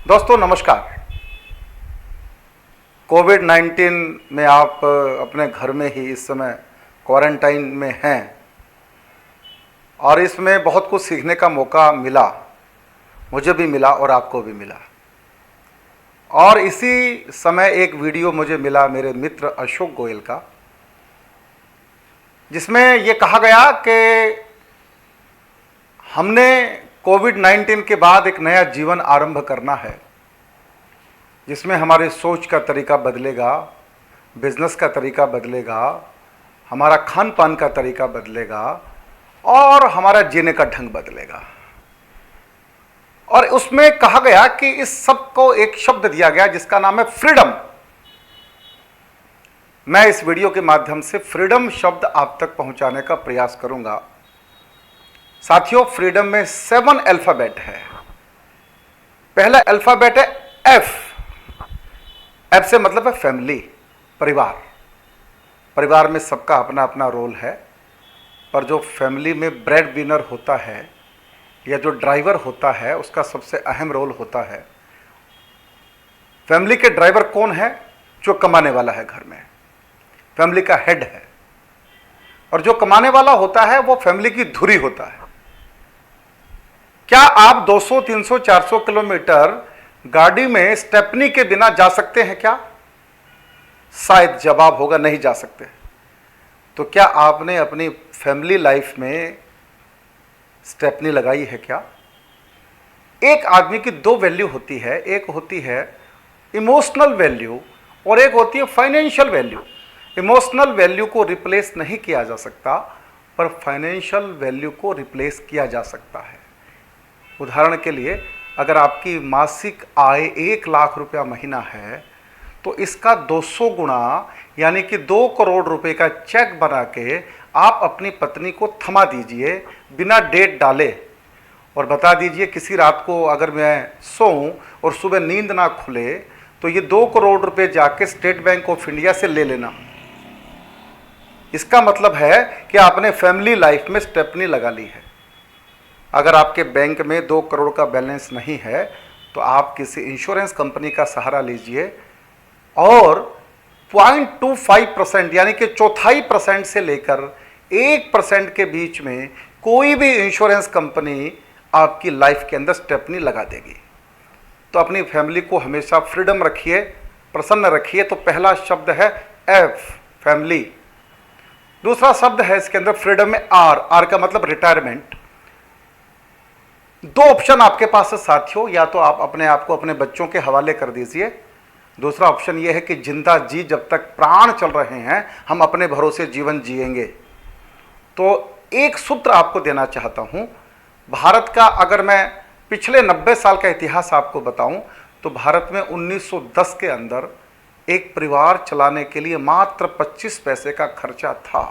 दोस्तों नमस्कार। कोविड-19 में आप अपने घर में ही इस समय क्वारंटाइन में हैं और इसमें बहुत कुछ सीखने का मौका मिला, मुझे भी मिला और आपको भी मिला। और इसी समय एक वीडियो मुझे मिला मेरे मित्र अशोक गोयल का, जिसमें ये कहा गया कि हमने कोविड-19 के बाद एक नया जीवन आरंभ करना है, जिसमें हमारे सोच का तरीका बदलेगा, बिजनेस का तरीका बदलेगा, हमारा खान पान का तरीका बदलेगा और हमारा जीने का ढंग बदलेगा। और उसमें कहा गया कि इस सब को एक शब्द दिया गया जिसका नाम है फ्रीडम। मैं इस वीडियो के माध्यम से फ्रीडम शब्द आप तक पहुंचाने का प्रयास करूंगा। साथियों, फ्रीडम में 7 अल्फाबेट है। पहला अल्फाबेट है एफ। एफ से मतलब है फैमिली, परिवार। परिवार में सबका अपना अपना रोल है, पर जो फैमिली में ब्रेड विनर होता है या जो ड्राइवर होता है उसका सबसे अहम रोल होता है। फैमिली के ड्राइवर कौन है? जो कमाने वाला है घर में, फैमिली का हेड है। और जो कमाने वाला होता है वो फैमिली की धुरी होता है। क्या आप 200, 300, 400 किलोमीटर गाड़ी में स्टेपनी के बिना जा सकते हैं क्या? शायद जवाब होगा नहीं जा सकते। तो क्या आपने अपनी फैमिली लाइफ में स्टेपनी लगाई है क्या? एक आदमी की 2 वैल्यू होती है, एक होती है इमोशनल वैल्यू और एक होती है फाइनेंशियल वैल्यू। इमोशनल वैल्यू को रिप्लेस नहीं किया जा सकता, पर फाइनेंशियल वैल्यू को रिप्लेस किया जा सकता है। उदाहरण के लिए, अगर आपकी मासिक आय 1 लाख रुपया महीना है तो इसका 200 गुना यानी कि 2 करोड़ रुपए का चेक बना के आप अपनी पत्नी को थमा दीजिए बिना डेट डाले और बता दीजिए किसी रात को अगर मैं सोऊं और सुबह नींद ना खुले तो ये 2 करोड़ रुपए जाके स्टेट बैंक ऑफ इंडिया से ले लेना। इसका मतलब है कि आपने फैमिली लाइफ में स्टेपनी लगा ली है। अगर आपके बैंक में 2 करोड़ का बैलेंस नहीं है तो आप किसी इंश्योरेंस कंपनी का सहारा लीजिए और 0.25% यानी कि 1/4% से लेकर 1% के बीच में कोई भी इंश्योरेंस कंपनी आपकी लाइफ के अंदर स्टेपनी लगा देगी। तो अपनी फैमिली को हमेशा फ्रीडम रखिए, प्रसन्न रखिए। तो पहला शब्द है एफ, फैमिली। दूसरा शब्द है इसके अंदर फ्रीडम में आर। आर का मतलब रिटायरमेंट। 2 ऑप्शन आपके पास है साथियों, या तो आप अपने आप को अपने बच्चों के हवाले कर दीजिए। दूसरा ऑप्शन यह है कि जिंदा जी जब तक प्राण चल रहे हैं हम अपने भरोसे जीवन जिएंगे। तो एक सूत्र आपको देना चाहता हूं। भारत का अगर मैं पिछले 90 साल का इतिहास आपको बताऊं तो भारत में 1910 के अंदर एक परिवार चलाने के लिए मात्र 25 पैसे का खर्चा था।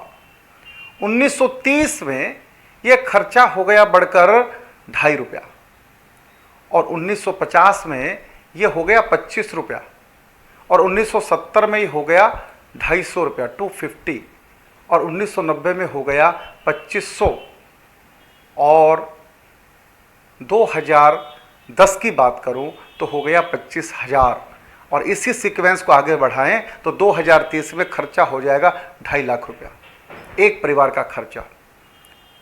1930 में यह खर्चा हो गया बढ़कर 2.5 रुपया और 1950 में यह हो गया 25 रुपया और 1970 में ये हो गया 250 रुपया 250 और 1990 में हो गया 2500 और 2010 की बात करूं तो हो गया 25,000 और इसी सीक्वेंस को आगे बढ़ाएं तो 2030 में खर्चा हो जाएगा 2.5 लाख रुपया, एक परिवार का खर्चा।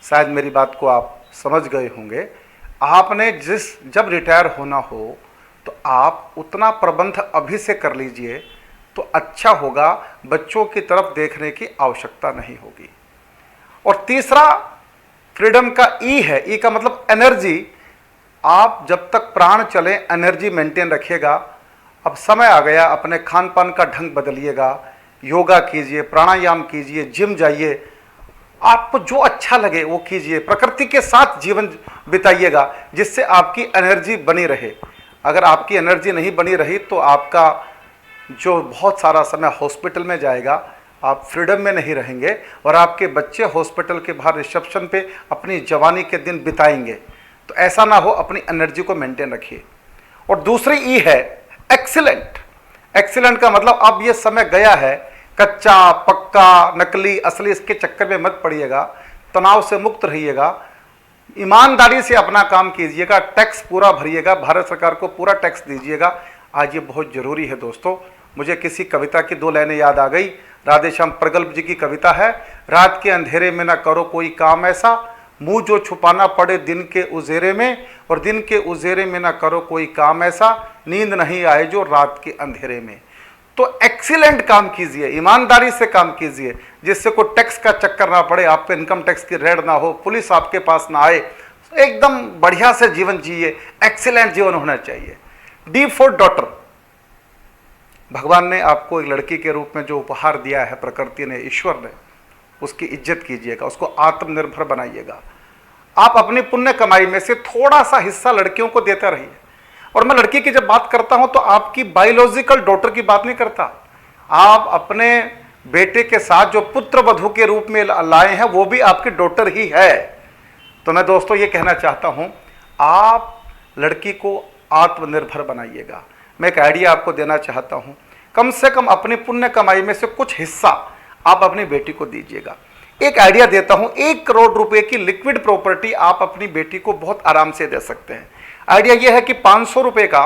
शायद मेरी बात को आप समझ गए होंगे। आपने जब रिटायर होना हो तो आप उतना प्रबंध अभी से कर लीजिए तो अच्छा होगा, बच्चों की तरफ देखने की आवश्यकता नहीं होगी। और तीसरा फ्रीडम का ई है। ई का मतलब एनर्जी। आप जब तक प्राण चले एनर्जी मेंटेन रखिएगा। अब समय आ गया, अपने खान पान का ढंग बदलिएगा, योगा कीजिए, प्राणायाम कीजिए, जिम जाइए, आपको जो अच्छा लगे वो कीजिए, प्रकृति के साथ जीवन बिताइएगा जिससे आपकी एनर्जी बनी रहे। अगर आपकी एनर्जी नहीं बनी रही तो आपका जो बहुत सारा समय हॉस्पिटल में जाएगा, आप फ्रीडम में नहीं रहेंगे और आपके बच्चे हॉस्पिटल के बाहर रिसेप्शन पे अपनी जवानी के दिन बिताएंगे। तो ऐसा ना हो, अपनी एनर्जी को मेंटेन रखिए। और दूसरी ई है एक्सीलेंट। एक्सीलेंट का मतलब अब ये समय गया है, कच्चा पक्का नकली असली इसके चक्कर में मत पड़िएगा, तनाव से मुक्त रहिएगा। ईमानदारी से अपना काम कीजिएगा, टैक्स पूरा भरिएगा, भारत सरकार को पूरा टैक्स दीजिएगा। आज ये बहुत ज़रूरी है दोस्तों। मुझे किसी कविता की 2 लाइनें याद आ गई, राधेश्याम प्रगल्भ जी की कविता है, रात के अंधेरे में ना करो कोई काम ऐसा, मुंह जो छुपाना पड़े दिन के उजेरे में, और दिन के उजेरे में ना करो कोई काम ऐसा, नींद नहीं आए जो रात के अंधेरे में। तो एक्सीलेंट काम कीजिए, ईमानदारी से काम कीजिए, जिससे कोई टैक्स का चक्कर ना पड़े, आप पे इनकम टैक्स की रेड ना हो, पुलिस आपके पास ना आए, एकदम बढ़िया से जीवन जिए, एक्सीलेंट जीवन होना चाहिए। डी फॉर डॉटर, भगवान ने आपको एक लड़की के रूप में जो उपहार दिया है, प्रकृति ने, ईश्वर ने, उसकी इज्जत कीजिएगा, उसको आत्मनिर्भर बनाइएगा। आप अपनी पुण्य कमाई में से थोड़ा सा हिस्सा लड़कियों को देते रहिए। और मैं लड़की की जब बात करता हूं तो आपकी बायोलॉजिकल डॉटर की बात नहीं करता, आप अपने बेटे के साथ जो पुत्र वधू के रूप में लाए हैं वो भी आपकी डॉटर ही है। तो मैं दोस्तों ये कहना चाहता हूं, आप लड़की को आत्मनिर्भर बनाइएगा। मैं एक आइडिया आपको देना चाहता हूं, कम से कम अपनी पुण्य कमाई में से कुछ हिस्सा आप अपनी बेटी को दीजिएगा। एक आइडिया देता हूं, 1 करोड़ रुपए की लिक्विड प्रॉपर्टी आप अपनी बेटी को बहुत आराम से दे सकते हैं। आइडिया यह है कि 500 रुपए का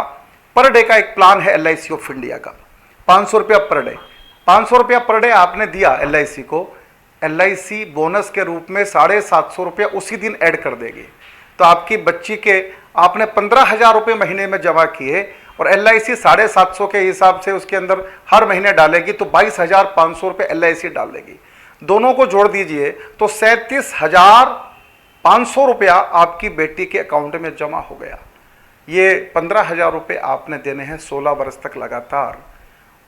पर डे का एक प्लान है LIC ऑफ इंडिया का, 500 रुपया पर डे। 500 रुपया पर डे आपने दिया LIC को, LIC बोनस के रूप में 750 रुपया उसी दिन ऐड कर देगी। तो आपकी बच्ची के आपने 15,000 रुपये महीने में जमा किए और LIC 750 के हिसाब से उसके अंदर हर महीने डालेगी, तो 22,500 रुपये LIC डाल देगी। दोनों को जोड़ दीजिए तो 37,500 रुपया आपकी बेटी के अकाउंट में जमा हो गया। ये 15,000 रुपये आपने देने हैं 16 वर्ष तक लगातार,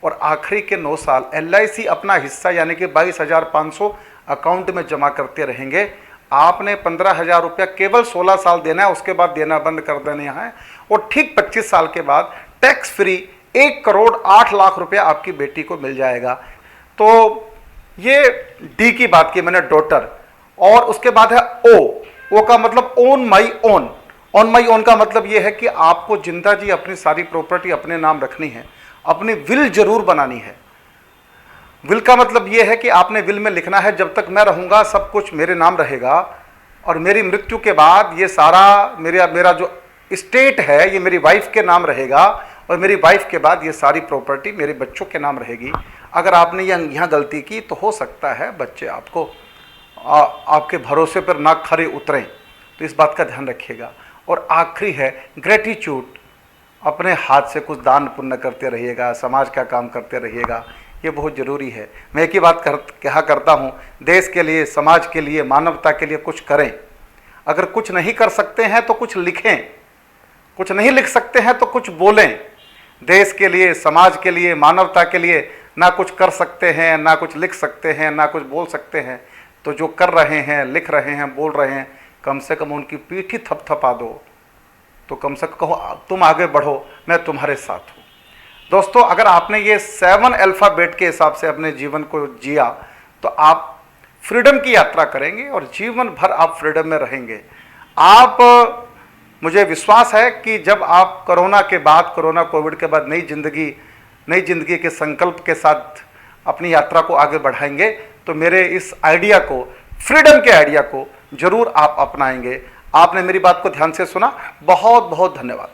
और आखिरी के 9 साल LIC अपना हिस्सा यानी कि 22,500 अकाउंट में जमा करते रहेंगे। आपने 15,000 रुपया केवल 16 साल देना है, उसके बाद देना बंद कर देने हैं, और ठीक 25 साल के बाद टैक्स फ्री 1 करोड़ 8 लाख रुपया आपकी बेटी को मिल जाएगा। तो ये डी की बात की मैंने, डॉटर। और उसके बाद है ओ का मतलब own my own. On my own का मतलब यह है कि आपको जिंदा जी अपनी सारी प्रॉपर्टी अपने नाम रखनी है, अपनी विल जरूर बनानी है। विल का मतलब यह है कि आपने विल में लिखना है, जब तक मैं रहूंगा सब कुछ मेरे नाम रहेगा, और मेरी मृत्यु के बाद ये सारा मेरा जो स्टेट है ये मेरी वाइफ के नाम रहेगा, और मेरी वाइफ के बाद ये सारी प्रॉपर्टी मेरे बच्चों के नाम रहेगी। अगर आपने यहाँ गलती की तो हो सकता है बच्चे आपको आपके भरोसे पर ना खरे उतरें, तो इस बात का ध्यान रखिएगा। और आखिरी है ग्रेटिट्यूड, अपने हाथ से कुछ दान पुण्य करते रहिएगा, समाज का काम करते रहिएगा, ये बहुत ज़रूरी है। मैं एक ही बात कहा करता हूँ, देश के लिए, समाज के लिए, मानवता के लिए कुछ करें। अगर कुछ नहीं कर सकते हैं तो कुछ लिखें, कुछ नहीं लिख सकते हैं तो कुछ बोलें। देश के लिए, समाज के लिए, मानवता के लिए ना कुछ कर सकते हैं, ना कुछ लिख सकते हैं, ना कुछ बोल सकते हैं, तो जो कर रहे हैं, लिख रहे हैं, बोल रहे हैं, कम से कम उनकी पीठ ही थपथपा दो, तो कम से कम कहो तुम आगे बढ़ो, मैं तुम्हारे साथ हूँ। दोस्तों, अगर आपने ये 7 अल्फ़ाबेट के हिसाब से अपने जीवन को जिया तो आप फ्रीडम की यात्रा करेंगे और जीवन भर आप फ्रीडम में रहेंगे। मुझे विश्वास है कि जब आप कोरोना कोविड के बाद नई जिंदगी के संकल्प के साथ अपनी यात्रा को आगे बढ़ाएंगे, तो मेरे इस आइडिया को, फ्रीडम के आइडिया को जरूर आप अपनाएंगे। आपने मेरी बात को ध्यान से सुना, बहुत बहुत धन्यवाद।